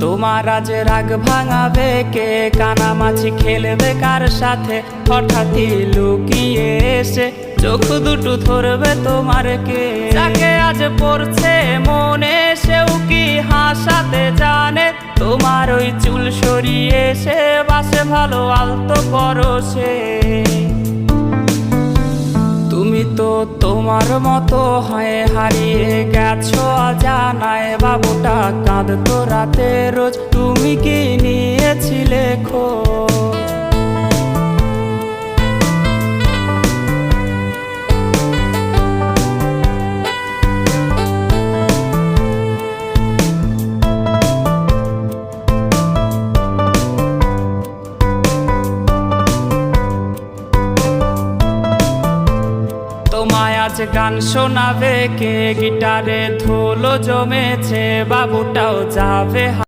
তোমার আজ রাগ ভাঙাবে কে, কানামাছি খেলবে কার সাথে, হঠাৎই লুকিয়ে এসে চোখ দুটো ধরবে তোমার কে। যাকে আজ পড়ছে মনে সেও কি হাসাতে জানে, তোমার ওই চুল সরিয়ে সে বাসে ভালো আলতো পরশে। তুমি তো তোমার মতো হয়ে হারিয়ে গেছো অজানায়, বাবুটা কাঁদতো রাতে রোজ, তুমি কি নিয়েছিলে খোঁজ? তোমায় আজ গান শোনাবে কে, গিটারে ধুলো জমেছে, বাবুটাও যাবে।